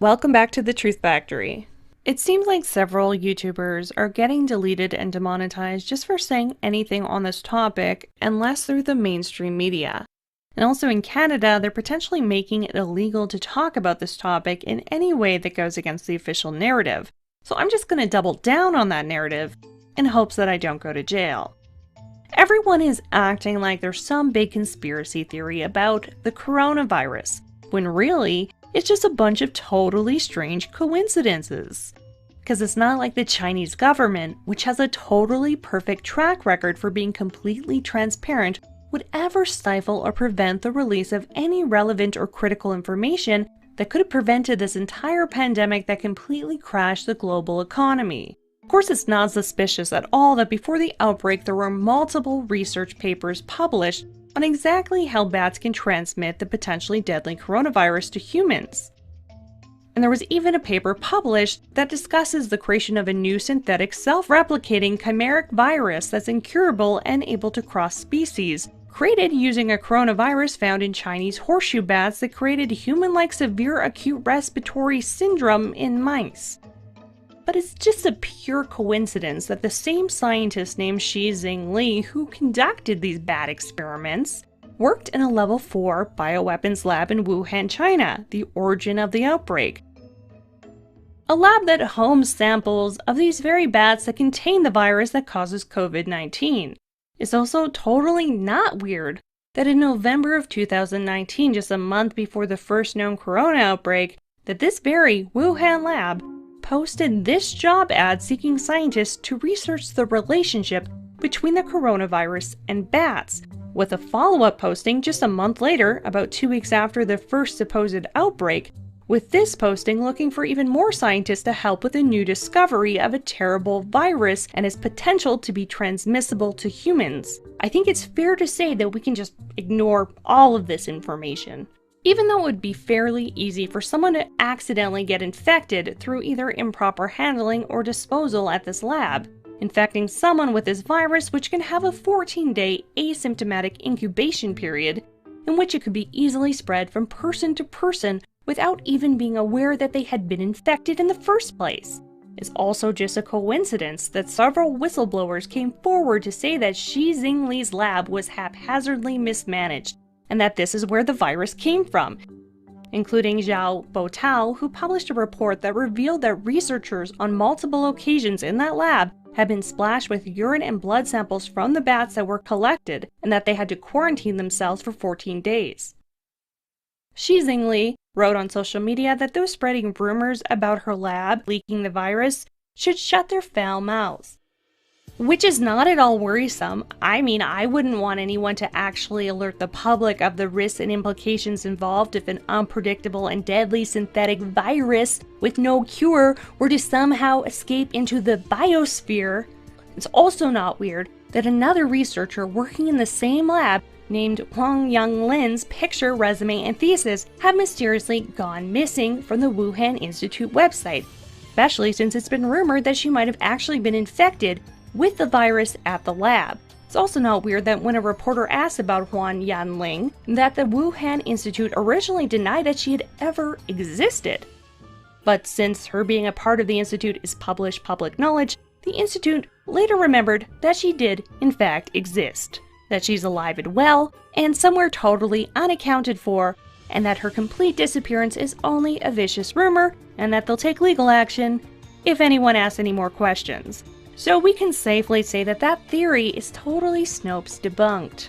Welcome back to the Truth Factory. It seems like several YouTubers are getting deleted and demonetized just for saying anything on this topic, unless through the mainstream media. And also in Canada, they're potentially making it illegal to talk about this topic in any way that goes against the official narrative. So I'm just going to double down on that narrative in hopes that I don't go to jail. Everyone is acting like there's some big conspiracy theory about the coronavirus, when really, it's just a bunch of totally strange coincidences. Because it's not like the Chinese government, which has a totally perfect track record for being completely transparent, would ever stifle or prevent the release of any relevant or critical information that could have prevented this entire pandemic that completely crashed the global economy. Of course, it's not suspicious at all that before the outbreak there were multiple research papers published on exactly how bats can transmit the potentially deadly coronavirus to humans. And there was even a paper published that discusses the creation of a new synthetic self-replicating chimeric virus that's incurable and able to cross species, created using a coronavirus found in Chinese horseshoe bats that created human-like severe acute respiratory syndrome in mice. But it's just a pure coincidence that the same scientist named Shizing Li who conducted these bat experiments worked in a level 4 bioweapons lab in Wuhan, China, the origin of the outbreak. A lab that homes samples of these very bats that contain the virus that causes COVID-19. It's also totally not weird that in November of 2019, just a month before the first known corona outbreak, that this very Wuhan lab posted this job ad seeking scientists to research the relationship between the coronavirus and bats, with a follow-up posting just a month later, about 2 weeks after the first supposed outbreak, with this posting looking for even more scientists to help with a new discovery of a terrible virus and its potential to be transmissible to humans. I think it's fair to say that we can just ignore all of this information. Even though it would be fairly easy for someone to accidentally get infected through either improper handling or disposal at this lab, infecting someone with this virus, which can have a 14-day asymptomatic incubation period, in which it could be easily spread from person to person without even being aware that they had been infected in the first place. It's also just a coincidence that several whistleblowers came forward to say that Shizing Li's lab was haphazardly mismanaged, and that this is where the virus came from, including Zhao Botao, who published a report that revealed that researchers on multiple occasions in that lab had been splashed with urine and blood samples from the bats that were collected, and that they had to quarantine themselves for 14 days. Shizing Li wrote on social media that those spreading rumors about her lab leaking the virus should shut their foul mouths. Which is not at all worrisome. I mean, I wouldn't want anyone to actually alert the public of the risks and implications involved if an unpredictable and deadly synthetic virus with no cure were to somehow escape into the biosphere. It's also not weird that another researcher working in the same lab named Huang Yanglin's picture, resume, and thesis have mysteriously gone missing from the Wuhan Institute website, especially since it's been rumored that she might have actually been infected with the virus at the lab. It's also not weird that when a reporter asked about Huang Yanling, that the Wuhan Institute originally denied that she had ever existed. But since her being a part of the Institute is published public knowledge, the Institute later remembered that she did, in fact, exist, that she's alive and well, and somewhere totally unaccounted for, and that her complete disappearance is only a vicious rumor, and that they'll take legal action if anyone asks any more questions. So we can safely say that that theory is totally Snopes debunked.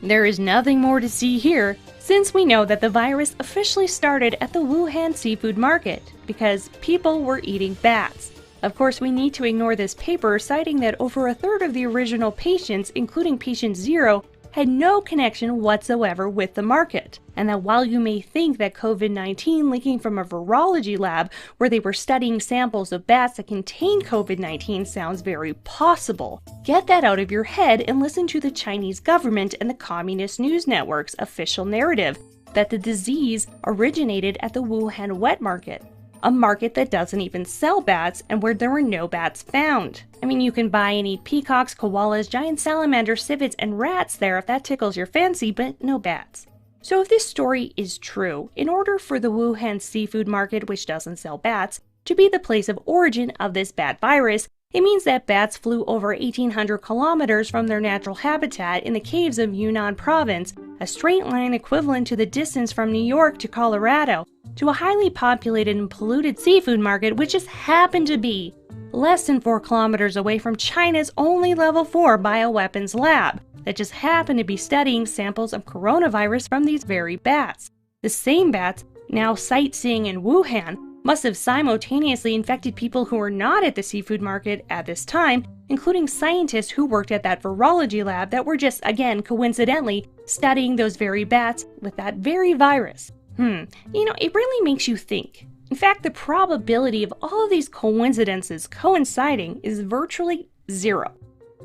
There is nothing more to see here, since we know that the virus officially started at the Wuhan seafood market, because people were eating bats. Of course, we need to ignore this paper citing that over a third of the original patients, including patient 0, had no connection whatsoever with the market, and that while you may think that COVID-19 leaking from a virology lab where they were studying samples of bats that contain COVID-19 sounds very possible, get that out of your head and listen to the Chinese government and the communist news network's official narrative that the disease originated at the Wuhan wet market, a market that doesn't even sell bats and where there were no bats found. I mean, you can buy and eat peacocks, koalas, giant salamanders, civets, and rats there if that tickles your fancy, but no bats. So if this story is true, in order for the Wuhan seafood market, which doesn't sell bats, to be the place of origin of this bat virus, it means that bats flew over 1,800 kilometers from their natural habitat in the caves of Yunnan province, a straight line equivalent to the distance from New York to Colorado, to a highly populated and polluted seafood market which just happened to be less than 4 kilometers away from China's only level 4 bioweapons lab that just happened to be studying samples of coronavirus from these very bats. The same bats, now sightseeing in Wuhan, must have simultaneously infected people who were not at the seafood market at this time, including scientists who worked at that virology lab that were just, again, coincidentally, studying those very bats with that very virus. It really makes you think. In fact, the probability of all of these coincidences coinciding is virtually zero.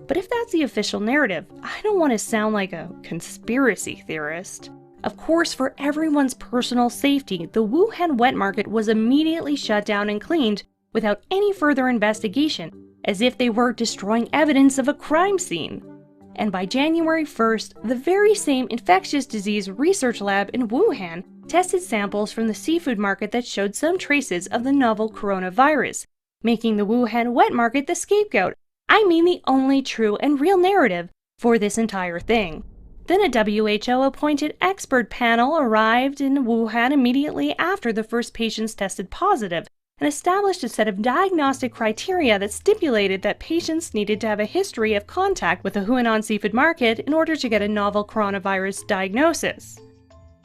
But if that's the official narrative, I don't want to sound like a conspiracy theorist. Of course, for everyone's personal safety, the Wuhan wet market was immediately shut down and cleaned without any further investigation, as if they were destroying evidence of a crime scene. And by January 1st, the very same infectious disease research lab in Wuhan tested samples from the seafood market that showed some traces of the novel coronavirus, making the Wuhan wet market the scapegoat. I mean the only true and real narrative for this entire thing. Then a WHO-appointed expert panel arrived in Wuhan immediately after the first patients tested positive and established a set of diagnostic criteria that stipulated that patients needed to have a history of contact with the Hunan seafood market in order to get a novel coronavirus diagnosis.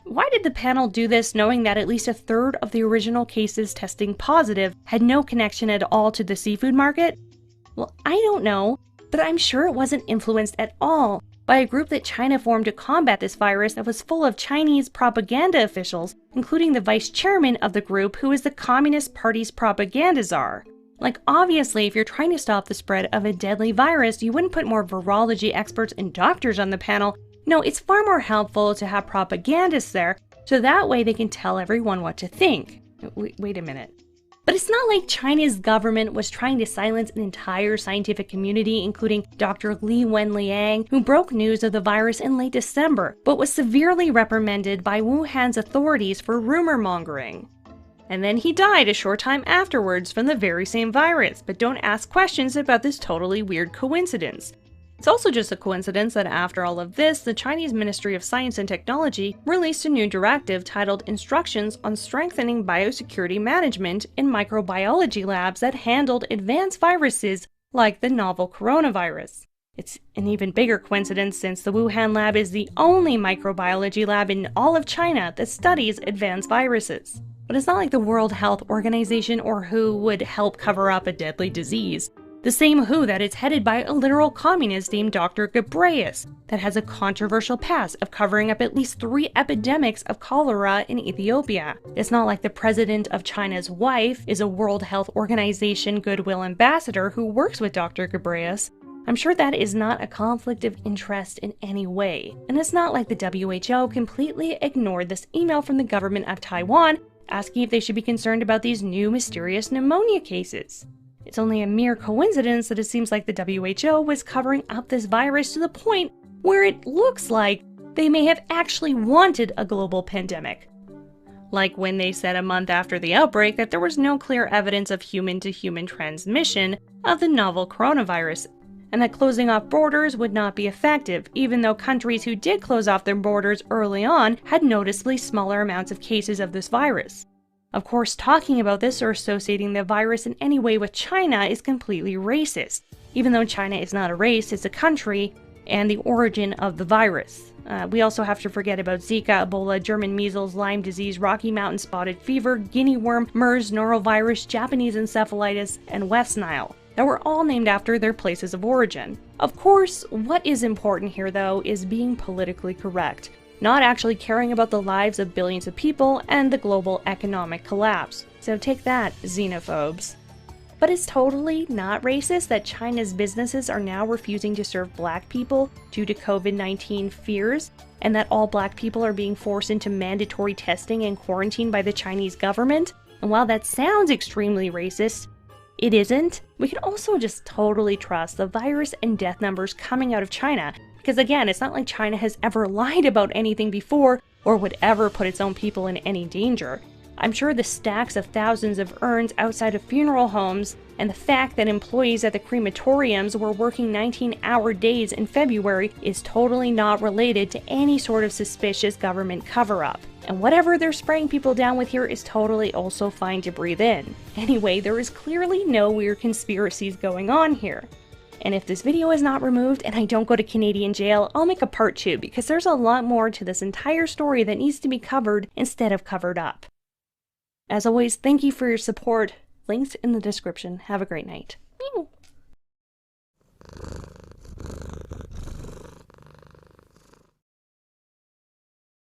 Why did the panel do this knowing that at least a third of the original cases testing positive had no connection at all to the seafood market? Well, I don't know, but I'm sure it wasn't influenced at all by a group that China formed to combat this virus that was full of Chinese propaganda officials, including the vice chairman of the group who is the Communist Party's propaganda czar. Like, obviously, if you're trying to stop the spread of a deadly virus, you wouldn't put more virology experts and doctors on the panel. No, it's far more helpful to have propagandists there, so that way they can tell everyone what to think. Wait a minute. But it's not like China's government was trying to silence an entire scientific community, including Dr. Li Wenliang, who broke news of the virus in late December, but was severely reprimanded by Wuhan's authorities for rumor mongering. And then he died a short time afterwards from the very same virus, but don't ask questions about this totally weird coincidence. It's also just a coincidence that after all of this, the Chinese Ministry of Science and Technology released a new directive titled Instructions on Strengthening Biosecurity Management in Microbiology Labs that handled advanced viruses like the novel coronavirus. It's an even bigger coincidence since the Wuhan lab is the only microbiology lab in all of China that studies advanced viruses. But it's not like the World Health Organization or WHO would help cover up a deadly disease. The same WHO that is headed by a literal communist named Dr. Ghebreyesus that has a controversial past of covering up at least 3 epidemics of cholera in Ethiopia. It's not like the president of China's wife is a World Health Organization goodwill ambassador who works with Dr. Ghebreyesus. I'm sure that is not a conflict of interest in any way. And it's not like the WHO completely ignored this email from the government of Taiwan asking if they should be concerned about these new mysterious pneumonia cases. It's only a mere coincidence that it seems like the WHO was covering up this virus to the point where it looks like they may have actually wanted a global pandemic. Like when they said a month after the outbreak that there was no clear evidence of human-to-human transmission of the novel coronavirus, and that closing off borders would not be effective, even though countries who did close off their borders early on had noticeably smaller amounts of cases of this virus. Of course, talking about this or associating the virus in any way with China is completely racist, even though China is not a race, it's a country and the origin of the virus. We also have to forget about Zika, Ebola, German measles, Lyme disease, Rocky Mountain spotted fever, guinea worm, MERS, norovirus, Japanese encephalitis, and West Nile, that were all named after their places of origin. Of course, what is important here, though, is being politically correct, not actually caring about the lives of billions of people and the global economic collapse. So take that, xenophobes. But it's totally not racist that China's businesses are now refusing to serve black people due to COVID-19 fears, and that all black people are being forced into mandatory testing and quarantine by the Chinese government. And while that sounds extremely racist, it isn't. We can also just totally trust the virus and death numbers coming out of China, because again, it's not like China has ever lied about anything before or would ever put its own people in any danger. I'm sure the stacks of thousands of urns outside of funeral homes and the fact that employees at the crematoriums were working 19-hour days in February is totally not related to any sort of suspicious government cover-up. And whatever they're spraying people down with here is totally also fine to breathe in. Anyway, there is clearly no weird conspiracies going on here. And if this video is not removed and I don't go to Canadian jail, I'll make a part 2 because there's a lot more to this entire story that needs to be covered instead of covered up. As always, thank you for your support. Links in the description. Have a great night. Meow.